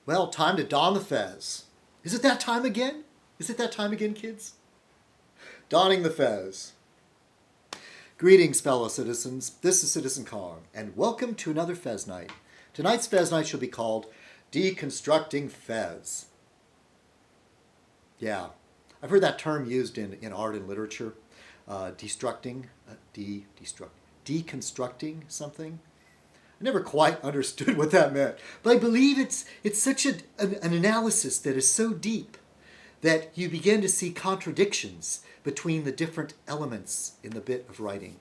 Well, time to don the fez. Is it that time again? Is it that time again, kids? Donning the fez. Greetings, fellow citizens. This is Citizen Kong, and welcome to another Fez Night. Tonight's Fez Night shall be called Deconstructing Fez. Yeah, I've heard that term used in art and literature. Deconstructing something. I never quite understood what that meant, but I believe it's such an analysis that is so deep that you begin to see contradictions between the different elements in the bit of writing.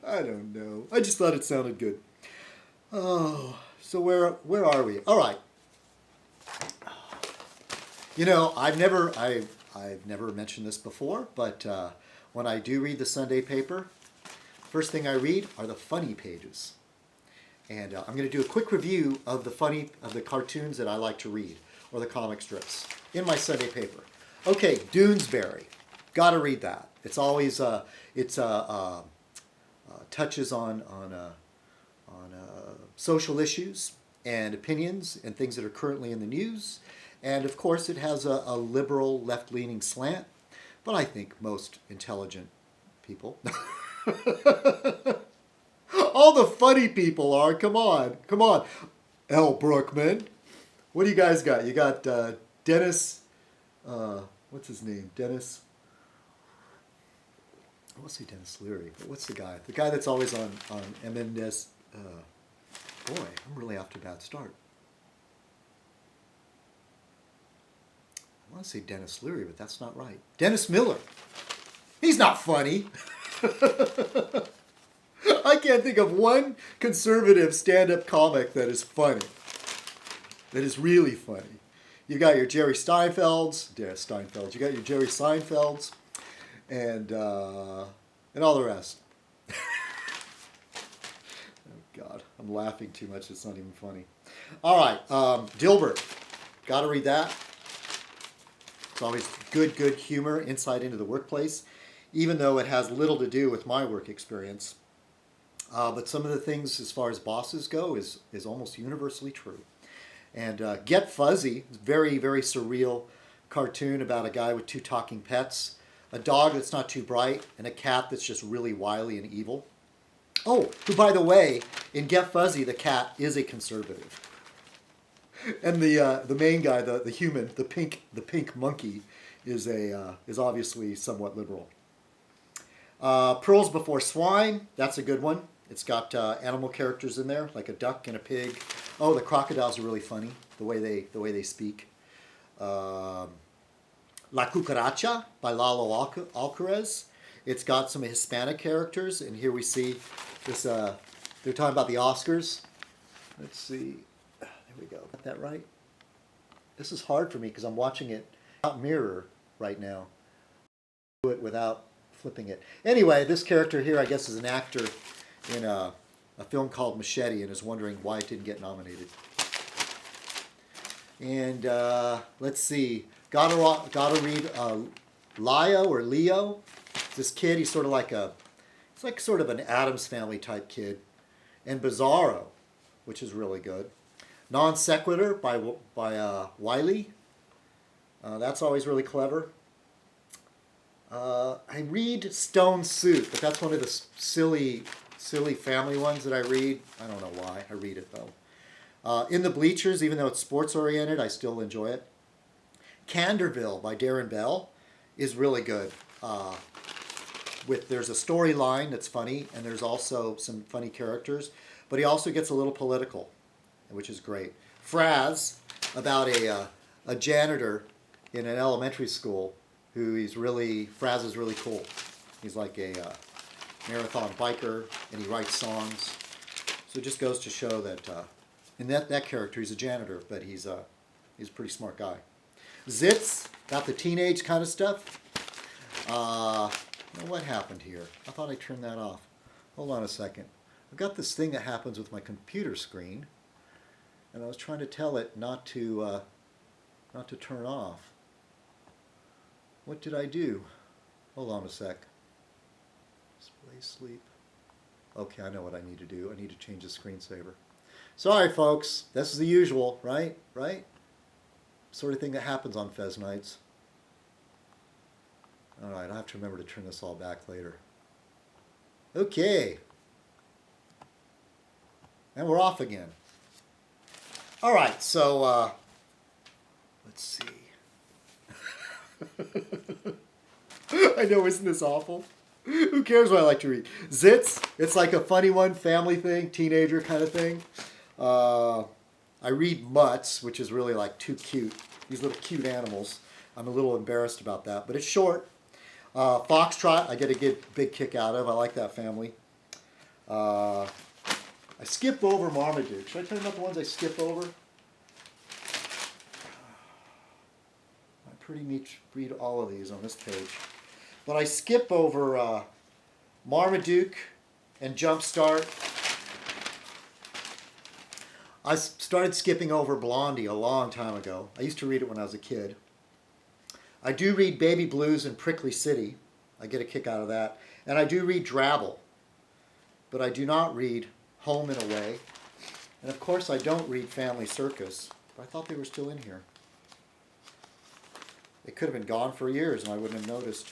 I don't know. I just thought it sounded good. Oh, so where are we? All right. You know, I've never mentioned this before, but when I do read the Sunday paper, first thing I read are the funny pages. And I'm going to do a quick review of the cartoons that I like to read, or the comic strips, in my Sunday paper. Okay, Doonesbury. Got to read that. It's always touches on social issues and opinions and things that are currently in the news. And of course, it has a liberal, left-leaning slant, but I think most intelligent people. All the funny people are. Come on. L. Brookman. What do you guys got? You got Dennis. What's his name? Dennis. I want to say Dennis Leary, but what's the guy? The guy that's always on MNS. Boy, I'm really off to a bad start. I want to say Dennis Leary, but that's not right. Dennis Miller. He's not funny. I can't think of one conservative stand-up comic that is funny. That is really funny. You got your Jerry Steinfelds. You got your Jerry Seinfelds, and all the rest. Oh God, I'm laughing too much. It's not even funny. All right, Dilbert. Got to read that. It's always good humor, insight into the workplace, even though it has little to do with my work experience. But some of the things as far as bosses go is almost universally true. And Get Fuzzy, very, very surreal cartoon about a guy with two talking pets, a dog that's not too bright, and a cat that's just really wily and evil. Oh, who, by the way, in Get Fuzzy, the cat is a conservative. And the main guy, the human, the pink monkey, is obviously somewhat liberal. Pearls Before Swine, that's a good one. It's got animal characters in there, like a duck and a pig. Oh, the crocodiles are really funny, the way they speak. La Cucaracha by Lalo Alcaraz. It's got some Hispanic characters, and here we see this. They're talking about the Oscars. Let's see. There we go. Got that right? This is hard for me because I'm watching it without mirror right now. Do it without flipping it. Anyway, this character here, I guess, is an actor in a film called Machete and is wondering why it didn't get nominated. And let's see. Gotta read Leo. This kid, he's sort of like sort of an Addams Family type kid. And Bizarro, which is really good. Non Sequitur by Wiley. That's always really clever. I read Stone Soup, but that's one of the silly family ones that I read. I don't know why. I read it, though. In the Bleachers, even though it's sports-oriented, I still enjoy it. Canderville by Darren Bell is really good. There's a storyline that's funny, and there's also some funny characters, but he also gets a little political, which is great. Fraz, about a janitor in an elementary school Fraz is really cool. He's like a marathon biker, and he writes songs. So it just goes to show that in that character, he's a janitor, but he's a pretty smart guy. Zits, got the teenage kind of stuff. What happened here? I thought I turned that off. Hold on a second. I've got this thing that happens with my computer screen, and I was trying to tell it not to turn off. What did I do? Hold on a sec. Display sleep. Okay, I know what I need to do. I need to change the screensaver. Sorry, folks. This is the usual, right? Right? Sort of thing that happens on Fez nights. All right, I'll have to remember to turn this all back later. Okay. And we're off again. All right, so let's see. I know, isn't this awful? Who cares what I like to read? Zits, it's like a funny one, family thing, teenager kind of thing. I read Mutts, which is really like too cute. These little cute animals. I'm a little embarrassed about that, but it's short. Foxtrot, I get a big kick out of. I like that family. I skip over Marmaduke. Should I tell you about the ones I skip over? I pretty much read all of these on this page. But I skip over Marmaduke and Jumpstart. I started skipping over Blondie a long time ago. I used to read it when I was a kid. I do read Baby Blues and Prickly City. I get a kick out of that. And I do read Drabble. But I do not read Home and Away. And of course I don't read Family Circus. But I thought they were still in here. They could have been gone for years and I wouldn't have noticed.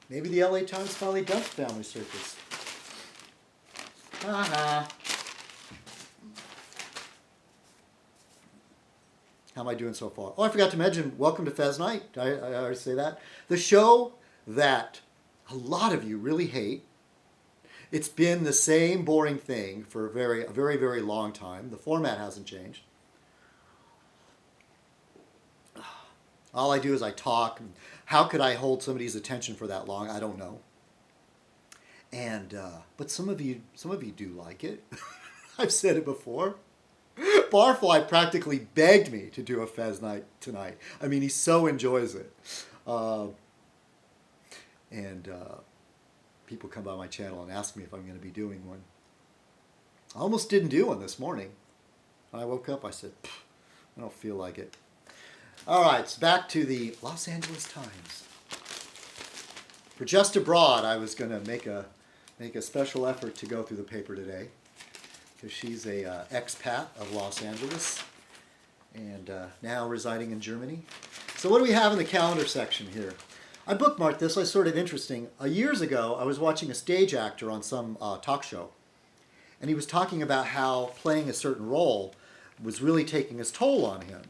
Maybe the LA Times finally dumped Family Circus. Haha. How am I doing so far? Oh, I forgot to mention, welcome to Fez Night. I already say that. The show that a lot of you really hate. It's been the same boring thing for a very, very long time. The format hasn't changed. All I do is I talk. How could I hold somebody's attention for that long? I don't know. And but some of you do like it. I've said it before. Barfly practically begged me to do a Fez night tonight. I mean, he so enjoys it. People come by my channel and ask me if I'm going to be doing one. I almost didn't do one this morning. When I woke up, I said, I don't feel like it. All right, so back to the Los Angeles Times. For Just Abroad, I was going to make a special effort to go through the paper today because she's a expat of Los Angeles and now residing in Germany. So what do we have in the calendar section here? I bookmarked this. It's sort of interesting. Years ago, I was watching a stage actor on some talk show, and he was talking about how playing a certain role was really taking its toll on him.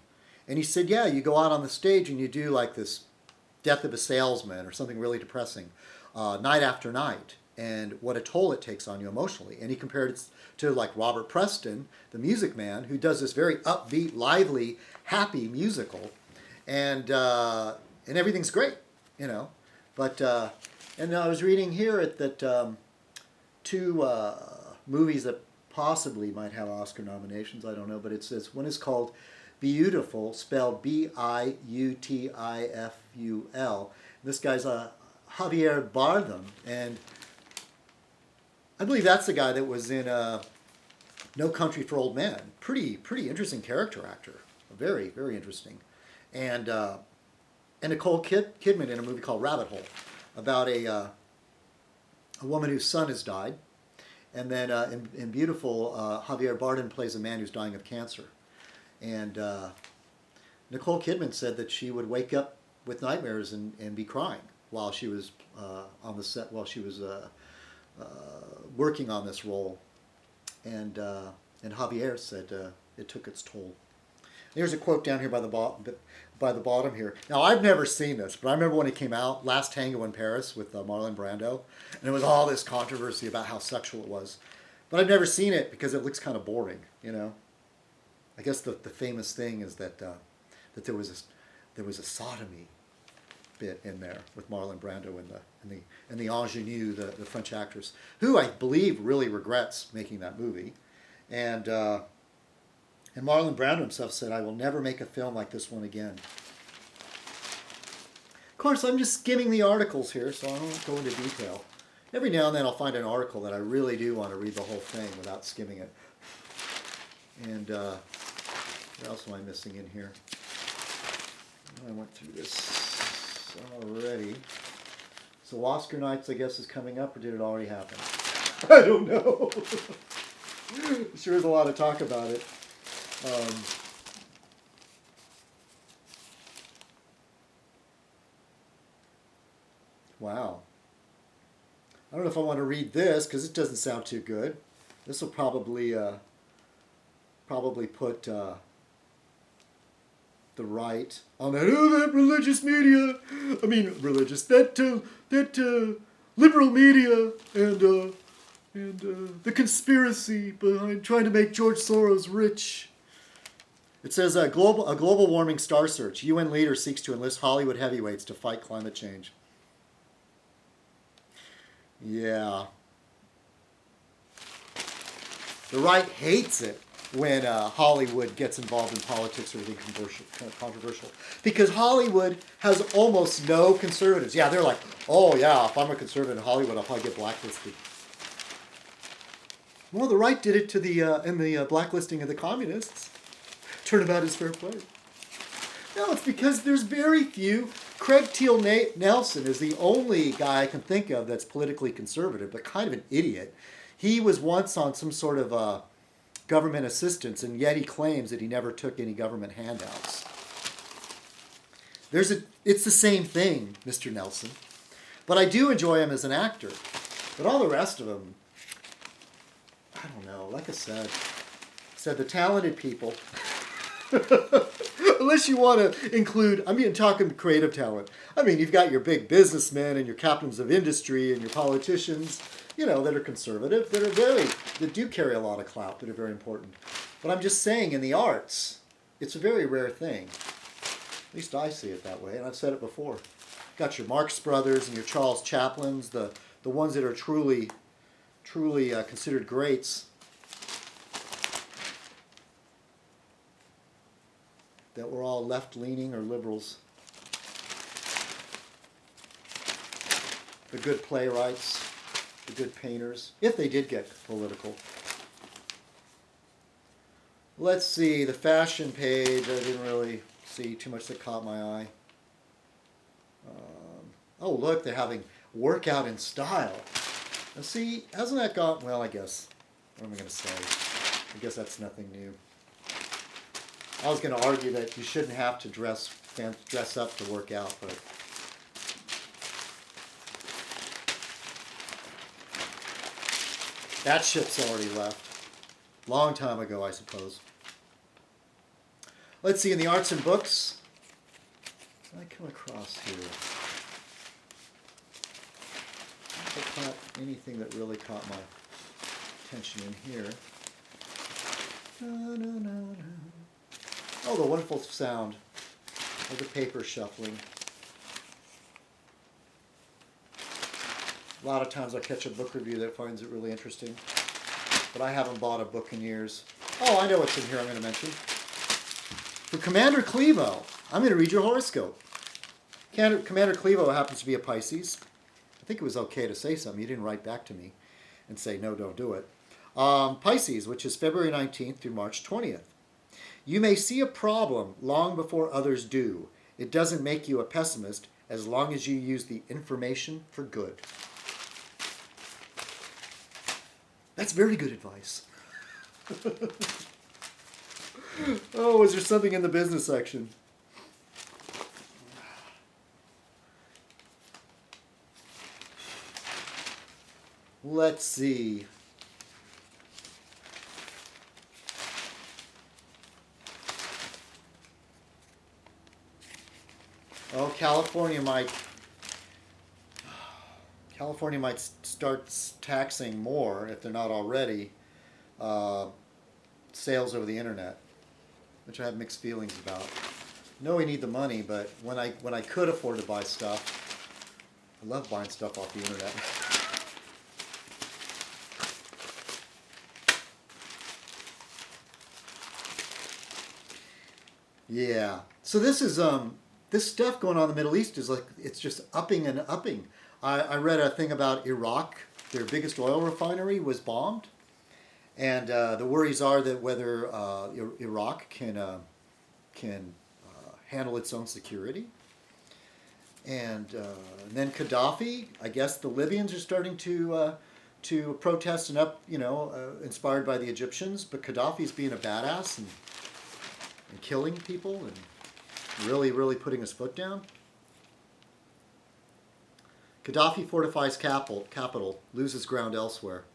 And he said, yeah, you go out on the stage and you do like this Death of a Salesman or something really depressing, night after night, and what a toll it takes on you emotionally. And he compared it to like Robert Preston, the Music Man, who does this very upbeat, lively, happy musical, and everything's great, you know. But and I was reading here that two movies that possibly might have Oscar nominations. I don't know, but it says one is called Beautiful, spelled B-I-U-T-I-F-U-L. This guy's Javier Bardem, and I believe that's the guy that was in No Country for Old Men. Pretty interesting character actor. Very, very interesting. And Nicole Kidman in a movie called Rabbit Hole about a woman whose son has died. And then in Beautiful, Javier Bardem plays a man who's dying of cancer. And Nicole Kidman said that she would wake up with nightmares and be crying while she was on the set, while she was working on this role. And Javier said it took its toll. Here's a quote down here by the bottom here. Now, I've never seen this, but I remember when it came out, Last Tango in Paris with Marlon Brando, and there was all this controversy about how sexual it was. But I've never seen it because it looks kind of boring, you know. I guess the famous thing is that that there was a sodomy bit in there with Marlon Brando and the ingenue, the French actress, who I believe really regrets making that movie, and Marlon Brando himself said, "I will never make a film like this one again." Of course, I'm just skimming the articles here, so I won't go into detail. Every now and then I'll find an article that I really do want to read the whole thing without skimming it. And what else am I missing in here? I went through this. already. So Oscar Nights, I guess, is coming up, or did it already happen? I don't know. Sure is a lot of talk about it. Wow. I don't know if I want to read this because it doesn't sound too good. This will probably put the right on that. Oh, that religious media. I mean, religious. That liberal media and the conspiracy behind trying to make George Soros rich. It says a global warming star search. UN leader seeks to enlist Hollywood heavyweights to fight climate change. Yeah. The right hates it when Hollywood gets involved in politics or anything controversial. Because Hollywood has almost no conservatives. Yeah, they're like, oh yeah, if I'm a conservative in Hollywood, I'll probably get blacklisted. Well, the right did it to in the blacklisting of the communists. Turnabout is fair play. No, it's because there's very few. Craig Teal Nelson is the only guy I can think of that's politically conservative, but kind of an idiot. He was once on some sort of government assistance, and yet he claims that he never took any government handouts. It's the same thing, Mr. Nelson. But I do enjoy him as an actor. But all the rest of them, I don't know. Like I said the talented people. Unless you want to include, talking creative talent. I mean, you've got your big businessmen and your captains of industry and your politicians, that are conservative, that do carry a lot of clout, that are very important. But I'm just saying, in the arts, it's a very rare thing. At least I see it that way, and I've said it before. You've got your Marx Brothers and your Charles Chaplins, the ones that are truly considered greats. That were all left-leaning or liberals. The good playwrights, the good painters, if they did get political. Let's see, the fashion page, I didn't really see too much that caught my eye. Oh, look, they're having workout in style. Now see, hasn't that gone, well, I guess, what am I going to say? I guess that's nothing new. I was going to argue that you shouldn't have to dress up to work out, but that ship's already left. Long time ago, I suppose. Let's see, in the arts and books, what did I come across here? I caught anything that really caught my attention in here. Oh, the wonderful sound of the paper shuffling. A lot of times I catch a book review that finds it really interesting, but I haven't bought a book in years. Oh, I know what's in here I'm going to mention. For Commander Clevo, I'm going to read your horoscope. Commander Clevo happens to be a Pisces. I think it was okay to say something. You didn't write back to me and say, no, don't do it. Pisces, which is February 19th through March 20th. You may see a problem long before others do. It doesn't make you a pessimist as long as you use the information for good. That's very good advice. Oh, is there something in the business section? Let's see. Oh, California might start taxing more, if they're not already, sales over the internet, which I have mixed feelings about. I know we need the money, but when I could afford to buy stuff, I love buying stuff off the internet. Yeah. So this is this stuff going on in the Middle East is like, it's just upping and upping. I read a thing about Iraq. Their biggest oil refinery was bombed. And the worries are that whether Iraq can handle its own security. And then Gaddafi, I guess the Libyans are starting to protest and up, inspired by the Egyptians. But Gaddafi's being a badass and killing people and really, really putting his foot down. Gaddafi fortifies capital, loses ground elsewhere.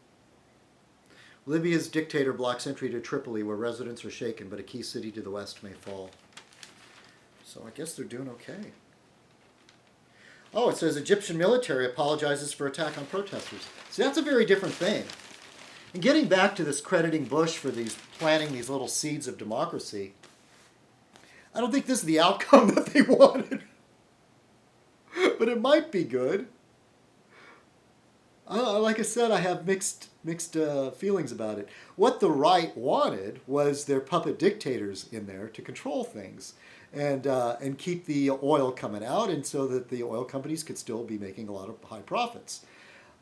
Libya's dictator blocks entry to Tripoli, where residents are shaken, but a key city to the west may fall. So I guess they're doing okay. Oh, it says Egyptian military apologizes for attack on protesters. See, that's a very different thing. And getting back to this crediting Bush for planting these little seeds of democracy, I don't think this is the outcome that they wanted. But it might be good. Like I said, I have mixed feelings about it. What the right wanted was their puppet dictators in there to control things and keep the oil coming out, and so that the oil companies could still be making a lot of high profits.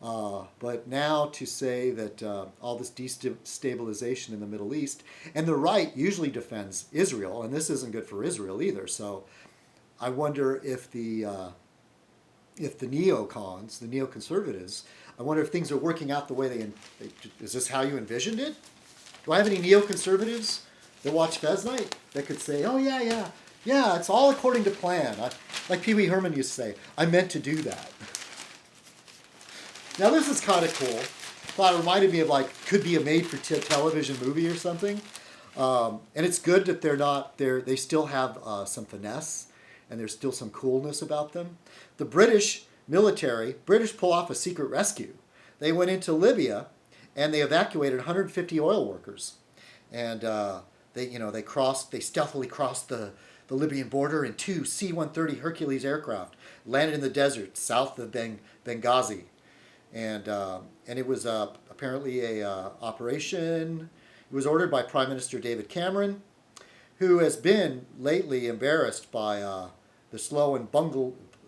But now to say that all this destabilization in the Middle East, and the right usually defends Israel, and this isn't good for Israel either. So I wonder if the neocons, the neoconservatives, I wonder if things are working out the way is this how you envisioned it? Do I have any neoconservatives that watch Fez Night that could say, oh yeah, it's all according to plan? Like Pee Wee Herman used to say, I meant to do that. Now this is kind of cool. Thought it reminded me of could be a made-for-television movie or something. And it's good that they still have some finesse and there's still some coolness about them. The British pull off a secret rescue. They went into Libya and they evacuated 150 oil workers. And they stealthily crossed the Libyan border in 2 C-130 Hercules aircraft, landed in the desert south of Benghazi. And it was apparently a operation. It was ordered by Prime Minister David Cameron, who has been lately embarrassed by the slow and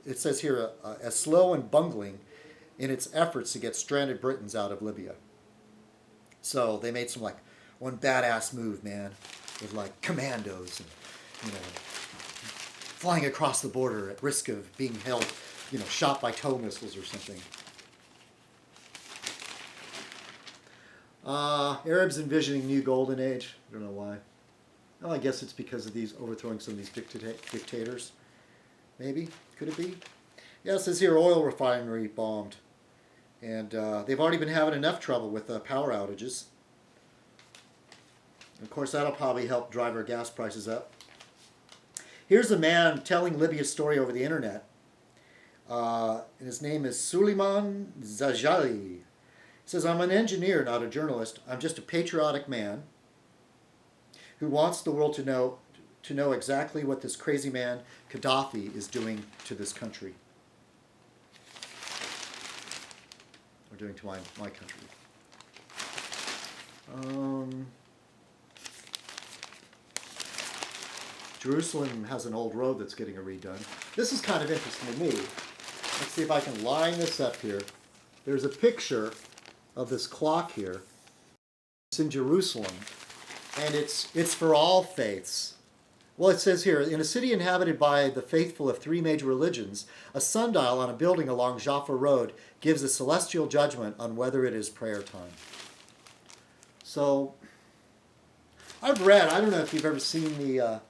it says here, as slow and bungling in its efforts to get stranded Britons out of Libya. So they made some one badass move, man, with commandos and flying across the border at risk of being held, shot by tow missiles or something. Arabs envisioning new golden age. I don't know why. Oh, I guess it's because of these overthrowing some of these dictators. Maybe. Could it be? Yeah, it says here oil refinery bombed. And they've already been having enough trouble with power outages. And of course, that'll probably help drive our gas prices up. Here's a man telling Libya's story over the internet. And his name is Suleiman Zajali. He says, I'm an engineer, not a journalist. I'm just a patriotic man who wants the world to know exactly what this crazy man, Gaddafi, is doing to this country. Or doing to my country. Jerusalem has an old road that's getting a redone. This is kind of interesting to me. Let's see if I can line this up here. There's a picture of this clock here. It's in Jerusalem, and it's for all faiths. Well, it says here, in a city inhabited by the faithful of 3 major religions, a sundial on a building along Jaffa Road gives a celestial judgment on whether it is prayer time. So, I've read, I don't know if you've ever seen the,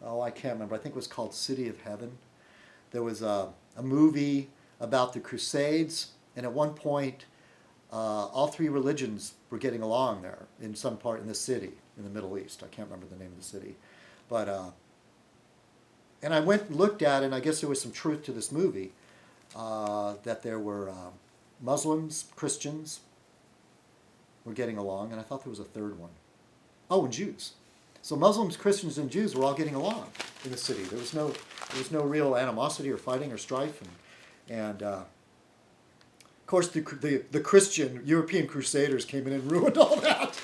I can't remember, I think it was called City of Heaven. There was a movie about the Crusades, and at one point, all 3 religions were getting along there in some part in the city, in the Middle East. I can't remember the name of the city. But, and I went and looked at it, and I guess there was some truth to this movie, that there were Muslims, Christians were getting along, and I thought there was a third one. Oh, and Jews. So Muslims, Christians, and Jews were all getting along in the city. There was no real animosity or fighting or strife, and of course the Christian European Crusaders came in and ruined all that.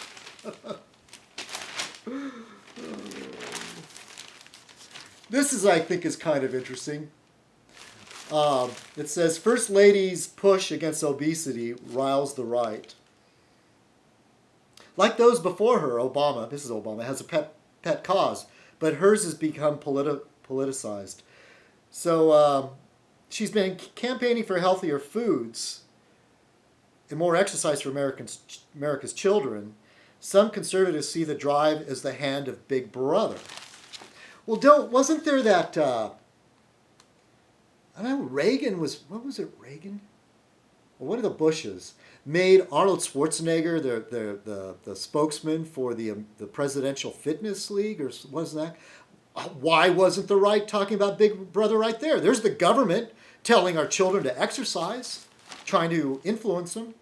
This is, I think, is kind of interesting. It says, First Lady's push against obesity riles the right. Like those before her, Mrs. Obama, has a pet cause, but hers has become politicized. So she's been campaigning for healthier foods and more exercise for America's children. Some conservatives see the drive as the hand of Big Brother. Well, wasn't there that? I don't know. Reagan was. What was it? Reagan. Well, one of the Bushes made Arnold Schwarzenegger the spokesman for the Presidential Fitness League, or was that? Why wasn't the right talking about Big Brother right there? There's the government telling our children to exercise, trying to influence them.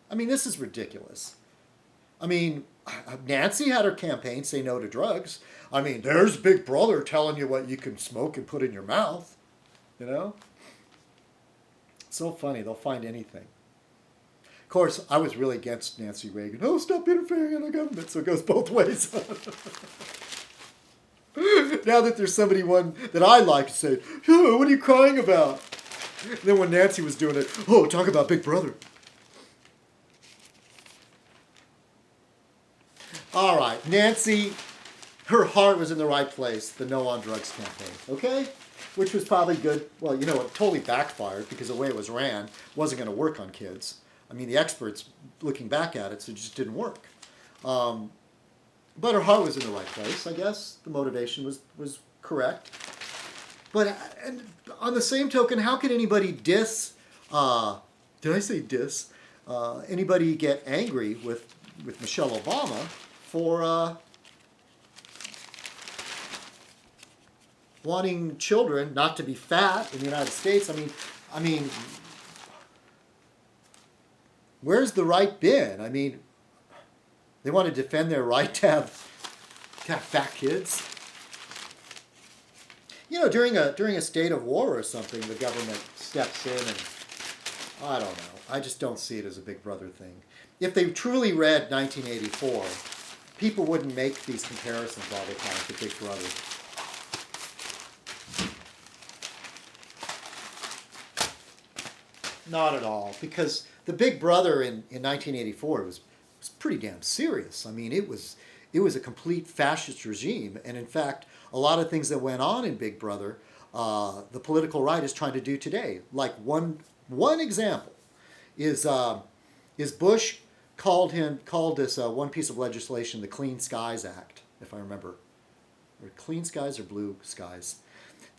I mean, this is ridiculous. I mean, Nancy had her campaign, Say No to Drugs. I mean, there's Big Brother telling you what you can smoke and put in your mouth. You know? So funny. They'll find anything. Of course, I was really against Nancy Reagan. Oh, stop interfering in the government. So it goes both ways. Now that there's somebody one that I like to say, oh, what are you crying about? And then when Nancy was doing it, oh, talk about Big Brother. All right, Nancy, her heart was in the right place, the No on Drugs campaign, okay? Which was probably good. Well, you know, it totally backfired because the way it was ran wasn't going to work on kids. I mean, the experts, looking back at it, so it just didn't work. But her heart was in the right place, I guess. The motivation was correct. But and on the same token, how can anybody diss, did I say diss? Anybody get angry with Michelle Obama for wanting children not to be fat in the United States? I mean, where's the right been? I mean, they want to defend their right to have fat kids. You know, during a state of war or something, the government steps in and, I don't know. I just don't see it as a Big Brother thing. If they truly read 1984, people wouldn't make these comparisons all the time to Big Brother. Not at all, because the Big Brother in 1984 was pretty damn serious. I mean, it was a complete fascist regime, and in fact, a lot of things that went on in Big Brother, the political right is trying to do today. Like one example is Bush called this one piece of legislation the Clean Skies Act, if I remember, or Clean Skies or Blue Skies.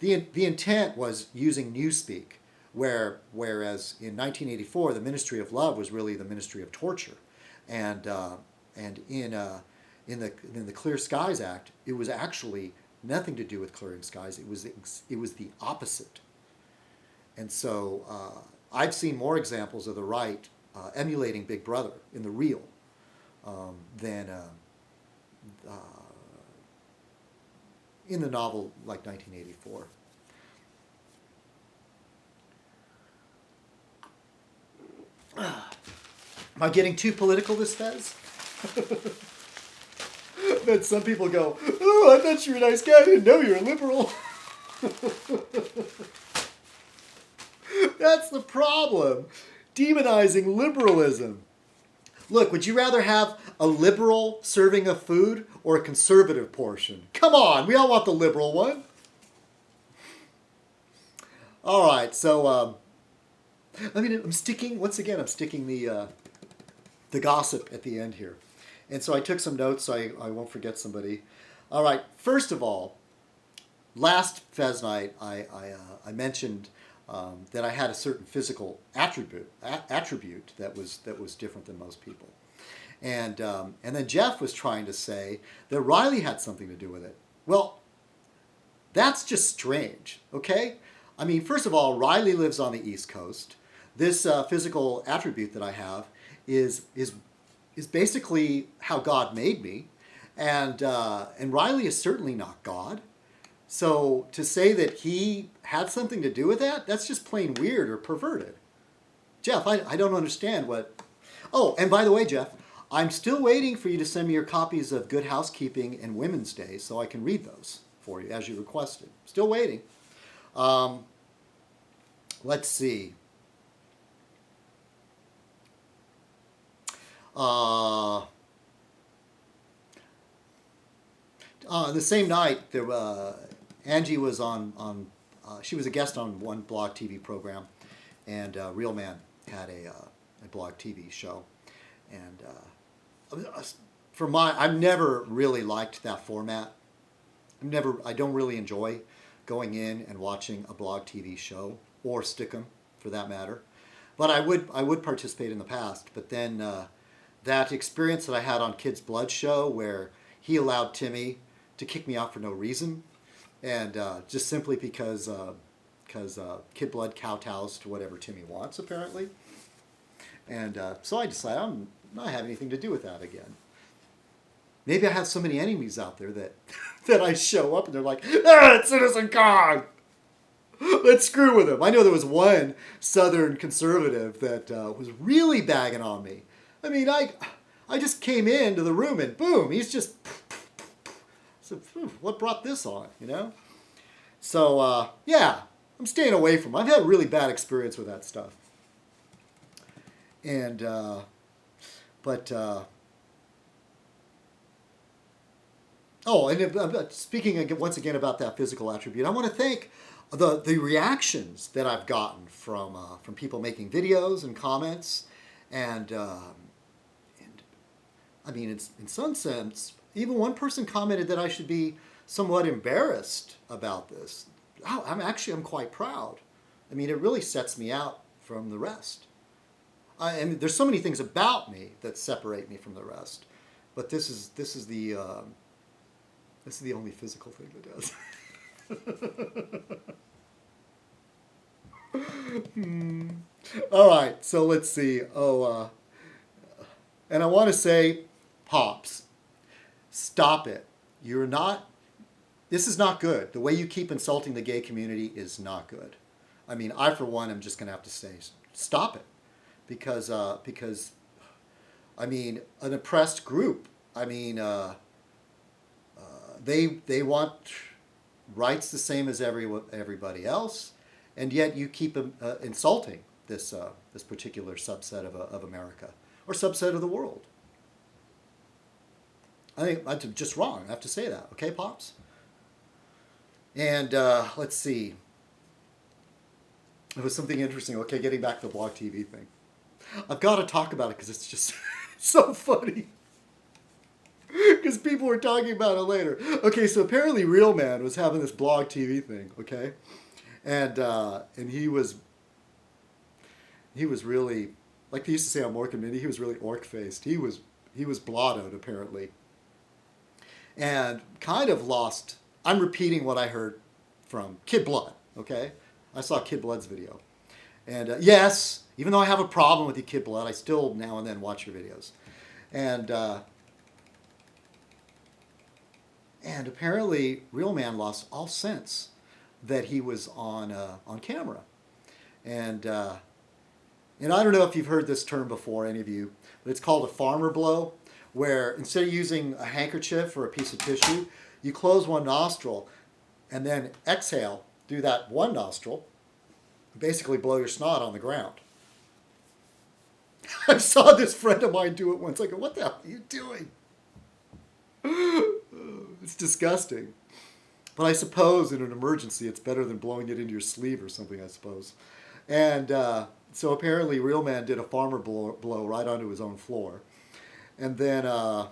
The intent was using Newspeak, whereas in 1984 the Ministry of Love was really the Ministry of Torture, and in the Clear Skies Act, it was actually nothing to do with clearing skies. It was the opposite. And so I've seen more examples of the right emulating Big Brother in the real than in the novel like 1984. Am I getting too political this Fez? But some people go, oh, I thought you were a nice guy. I didn't know you were a liberal. That's the problem. Demonizing liberalism. Look, would you rather have a liberal serving of food or a conservative portion? Come on, we all want the liberal one. All right, so I'm sticking the gossip at the end here. And so I took some notes so I won't forget somebody. All right, first of all, last Fez Night I mentioned that I had a certain physical attribute that was different than most people. And then Jeff was trying to say that Riley had something to do with it. Well, that's just strange, okay? I mean, first of all, Riley lives on the East Coast. This physical attribute that I have is basically how God made me, and Riley is certainly not God. So to say that he had something to do with that, that's just plain weird or perverted. Jeff, I don't understand what... Oh, and by the way, Jeff, I'm still waiting for you to send me your copies of Good Housekeeping and Women's Day so I can read those for you as you requested. Still waiting. Let's see. The same night, Angie was on she was a guest on one blog TV program, and Real Man had a blog TV show, and I've never really liked that format. I don't really enjoy going in and watching a blog TV show, or Stickum for that matter. But I would participate in the past. But then that experience that I had on Kid's Blood show, where he allowed Timmy to kick me out for no reason, and just simply because Kid Blood kowtows to whatever Timmy wants, apparently. And so I decided I'm not having anything to do with that again. Maybe I have so many enemies out there that that I show up and they're like, it's Citizen Kong! Let's screw with him. I know there was one Southern conservative that was really bagging on me. I mean, I just came into the room and boom, he's just... So, what brought this on, you know? So, yeah, I'm staying away from him. I've had a really bad experience with that stuff. And, oh, and speaking once again about that physical attribute, I want to thank the reactions that I've gotten from people making videos and comments, and I mean, in some sense, even one person commented that I should be somewhat embarrassed about this. Oh, I'm quite proud. I mean, it really sets me out from the rest. I mean, there's so many things about me that separate me from the rest, but this is the only physical thing that does. All right, so let's see. And I want to say, Pops, stop it. This is not good. The way you keep insulting the gay community is not good. I mean, I, for one, am just going to have to say, stop it. Because I mean, an oppressed group, I mean, they want rights the same as everybody else, and yet you keep insulting this particular subset of America, or subset of the world. I think that's just wrong. I have to say that. Okay, Pops? And let's see. It was something interesting. Okay, getting back to the blog TV thing. I've got to talk about it because it's just so funny. Because people were talking about it later. Okay, so apparently Real Man was having this blog TV thing, okay? And he was really, like they used to say on Mork and Mindy, he was really orc-faced. He was blottoed, apparently. And kind of lost, I'm repeating what I heard from Kid Blood, okay? I saw Kid Blood's video. And yes, even though I have a problem with you, Kid Blood, I still now and then watch your videos. And apparently, Real Man lost all sense that he was on camera. And I don't know if you've heard this term before, any of you, but it's called a farmer blow, where instead of using a handkerchief or a piece of tissue, you close one nostril and then exhale through that one nostril, basically blow your snot on the ground. I saw this friend of mine do it once. I go, what the hell are you doing? It's disgusting. But I suppose in an emergency, it's better than blowing it into your sleeve or something, I suppose. And so apparently Real Man did a farmer blow right onto his own floor. And then I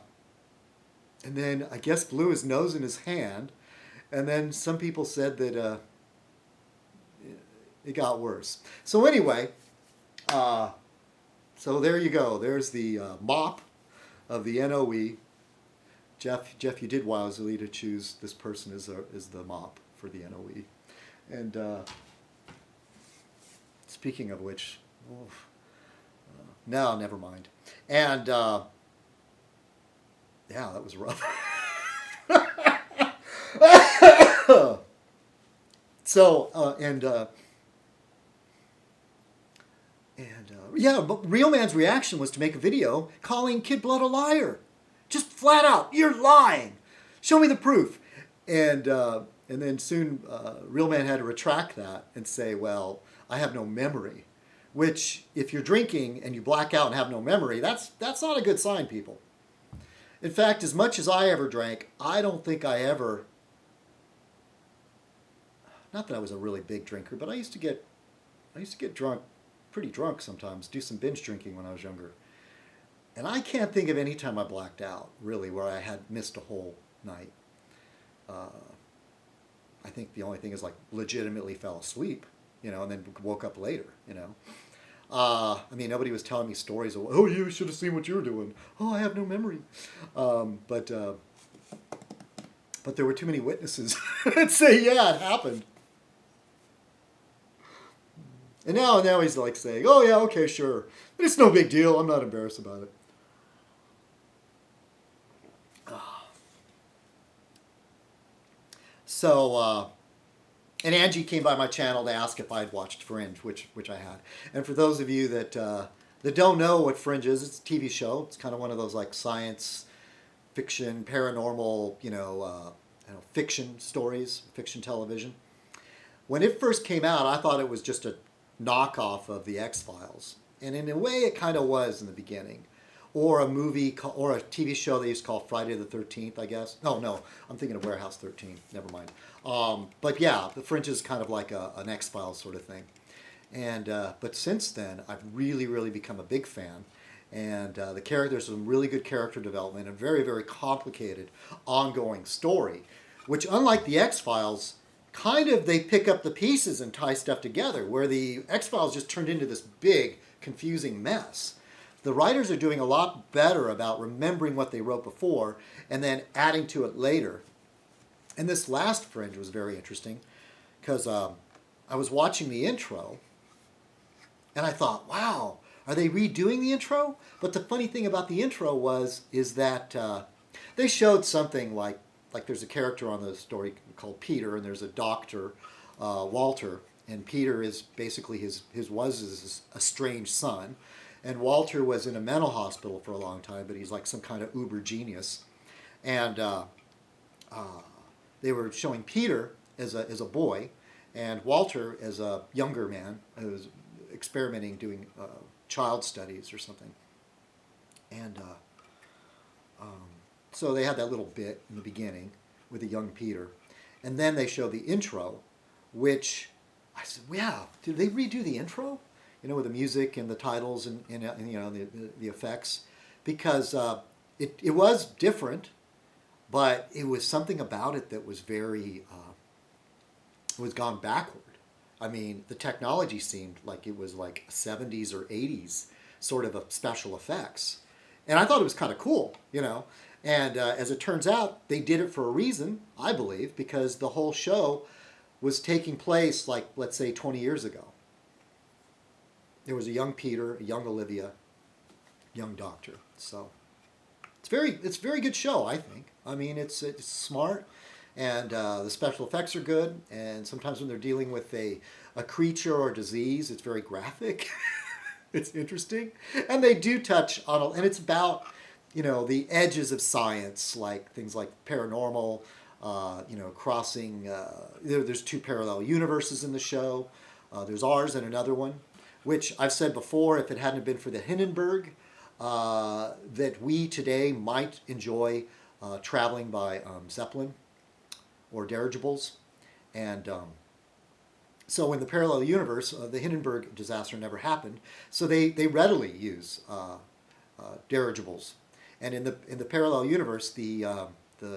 guess blew his nose in his hand. And then some people said that it got worse. So anyway, so there you go. There's the mop of the NOE. Jeff, you did wisely to choose this person as the mop for the NOE. And speaking of which, no, never mind. And yeah, that was rough. So, yeah, but Real Man's reaction was to make a video calling Kid Blood a liar. Just flat out, you're lying. Show me the proof. And then soon Real Man had to retract that and say, well, I have no memory. Which, if you're drinking and you black out and have no memory, that's not a good sign, people. In fact, as much as I ever drank, I don't think I ever not that I was a really big drinker, but I used to get drunk, pretty drunk sometimes, do some binge drinking when I was younger. And I can't think of any time I blacked out, really, where I had missed a whole night. I think the only thing is like legitimately fell asleep, and then woke up later. I mean, nobody was telling me stories of, oh, you should have seen what you were doing. Oh, I have no memory. But there were too many witnesses that say, yeah, it happened. And now he's like saying, oh, yeah, okay, sure. But it's no big deal. I'm not embarrassed about it. So, and Angie came by my channel to ask if I had watched Fringe, which I had. And for those of you that don't know what Fringe is, it's a TV show. It's kind of one of those like science fiction, paranormal, fiction stories, fiction television. When it first came out, I thought it was just a knockoff of the X-Files. And in a way, it kind of was in the beginning. Or a movie, or a TV show they used to call Friday the 13th, I guess. No, I'm thinking of Warehouse 13. Never mind. But yeah, the Fringe is kind of like an X-Files sort of thing. And but since then, I've really, really become a big fan. And there's some really good character development, and a very, very complicated, ongoing story, which, unlike the X-Files, kind of they pick up the pieces and tie stuff together, where the X-Files just turned into this big, confusing mess. The writers are doing a lot better about remembering what they wrote before and then adding to it later. And this last Fringe was very interesting because I was watching the intro and I thought, wow, are they redoing the intro? But the funny thing about the intro is that they showed something like there's a character on the story called Peter, and there's a doctor, Walter, and Peter is basically his estranged son. And Walter was in a mental hospital for a long time, but he's like some kind of uber genius. And they were showing Peter as a boy, and Walter as a younger man who was experimenting, doing child studies or something. And so they had that little bit in the beginning with a young Peter. And then they showed the intro, which I said, wow, did they redo the intro? With the music and the titles and the effects, because it was different, but it was something about it that was very, it was gone backward. I mean, the technology seemed like it was like 70s or 80s sort of special effects. And I thought it was kind of cool, And as it turns out, they did it for a reason, I believe, because the whole show was taking place like, let's say, 20 years ago. There was a young Peter, a young Olivia, young doctor. So it's a very good show, I think. I mean, it's smart, and the special effects are good. And sometimes when they're dealing with a creature or disease, it's very graphic. It's interesting, and they do touch on, and it's about the edges of science, like things like paranormal. Crossing. There's 2 parallel universes in the show. There's ours and another one, which I've said before, if it hadn't been for the Hindenburg, that we today might enjoy traveling by Zeppelin or dirigibles. And so in the parallel universe, the Hindenburg disaster never happened, so they readily use dirigibles. And in the parallel universe, the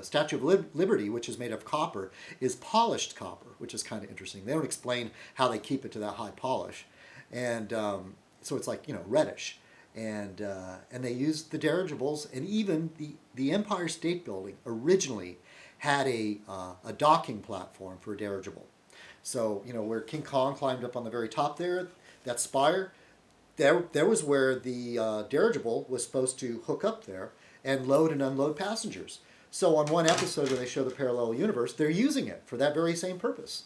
Statue of Liberty, which is made of copper, is polished copper, which is kind of interesting. They don't explain how they keep it to that high polish. And so it's like, reddish. And they used the dirigibles, and even the Empire State Building originally had a docking platform for a dirigible. So, where King Kong climbed up on the very top there, that spire, there was where the dirigible was supposed to hook up there and load and unload passengers. So on one episode where they show the parallel universe, they're using it for that very same purpose.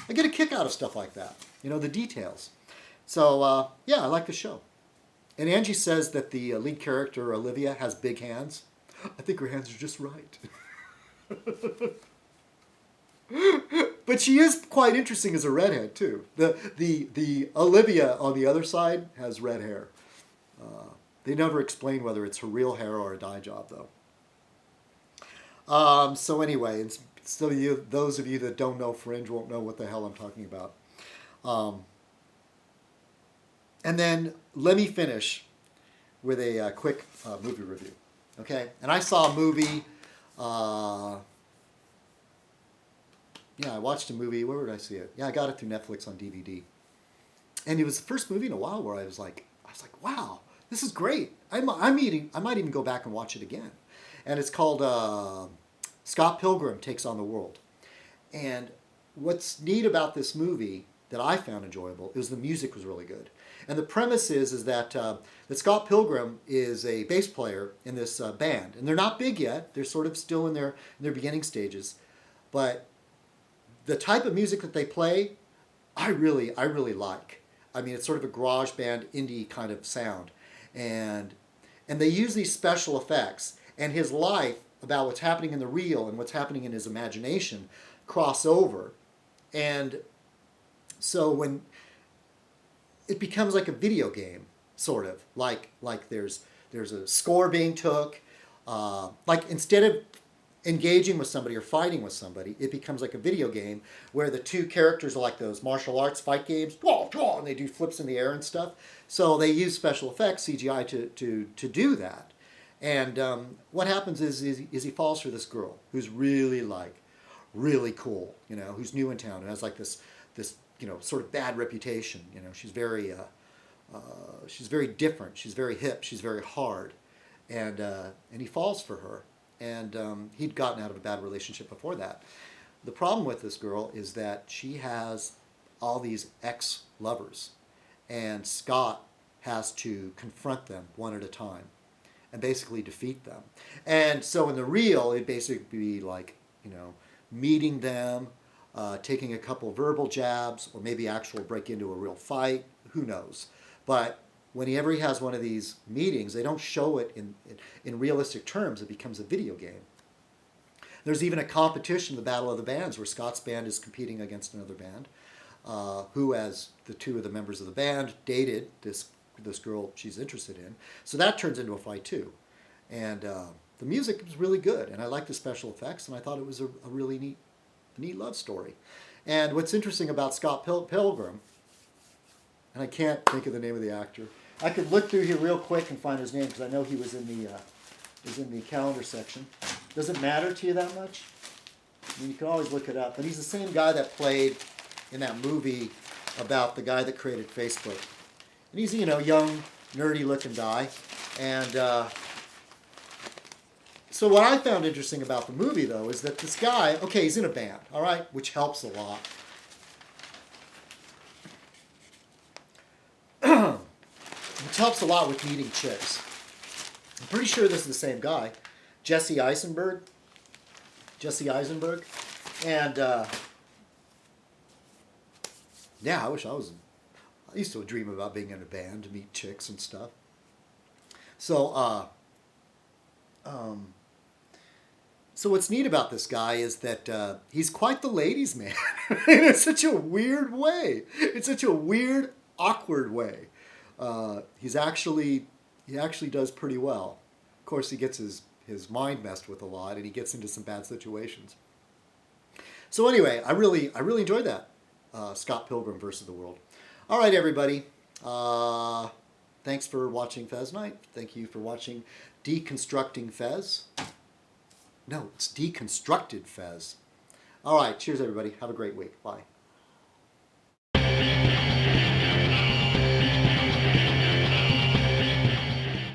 I get a kick out of stuff like that, the details. So, yeah, I like the show. And Angie says that the lead character, Olivia, has big hands. I think her hands are just right. But she is quite interesting as a redhead, too. The Olivia on the other side has red hair. They never explain whether it's her real hair or a dye job, though. So anyway, So those of you that don't know Fringe won't know what the hell I'm talking about. And then let me finish with a quick movie review. Okay? And I saw a movie. Yeah, I watched a movie. Where did I see it? Yeah, I got it through Netflix on DVD. And it was the first movie in a while where I was like, wow, this is great. I might even go back and watch it again. And it's called Scott Pilgrim Takes on the World. And what's neat about this movie that I found enjoyable is the music was really good. And the premise is that Scott Pilgrim is a bass player in this band. And they're not big yet. They're sort of still in their beginning stages. But the type of music that they play, I really like. I mean, it's sort of a garage band, indie kind of sound. And they use these special effects. And his life, about what's happening in the real and what's happening in his imagination, cross over. And so when it becomes like a video game, sort of, like there's a score being took, like instead of engaging with somebody or fighting with somebody, it becomes like a video game where the two characters are like those martial arts fight games, and they do flips in the air and stuff. So they use special effects, CGI, to do that. And what happens is he falls for this girl who's really cool, who's new in town and has like this sort of bad reputation. She's very different. She's very hip. She's very hard, and he falls for her. And he'd gotten out of a bad relationship before that. The problem with this girl is that she has all these ex-lovers, and Scott has to confront them one at a time and basically defeat them. And so in the real, it'd basically be like, meeting them, taking a couple verbal jabs, or maybe actual break into a real fight. Who knows? But whenever he has one of these meetings, they don't show it in realistic terms. It becomes a video game. There's even a competition, the Battle of the Bands, where Scott's band is competing against another band, who, as the two of the members of the band, dated this girl she's interested in. So that turns into a fight too. And the music was really good, and I liked the special effects, and I thought it was a really neat love story. And what's interesting about Scott Pilgrim, and I can't think of the name of the actor. I could look through here real quick and find his name because I know he was in the calendar section. Does it matter to you that much? I mean, you can always look it up. But he's the same guy that played in that movie about the guy that created Facebook. And he's young, nerdy-looking guy. And so what I found interesting about the movie, though, is that this guy, okay, he's in a band, all right, which helps a lot. Which helps a lot with meeting chicks. I'm pretty sure this is the same guy, Jesse Eisenberg. And yeah, I wish I used to dream about being in a band to meet chicks and stuff. So so what's neat about this guy is that he's quite the ladies' man in such a weird way. It's such a weird, awkward way. He actually does pretty well. Of course, he gets his mind messed with a lot, and he gets into some bad situations. So anyway, I really enjoyed that Scott Pilgrim versus the World. All right, everybody. Thanks for watching Fez Night. Thank you for watching Deconstructing Fez. No, it's Deconstructed Fez. All right, cheers, everybody. Have a great week. Bye.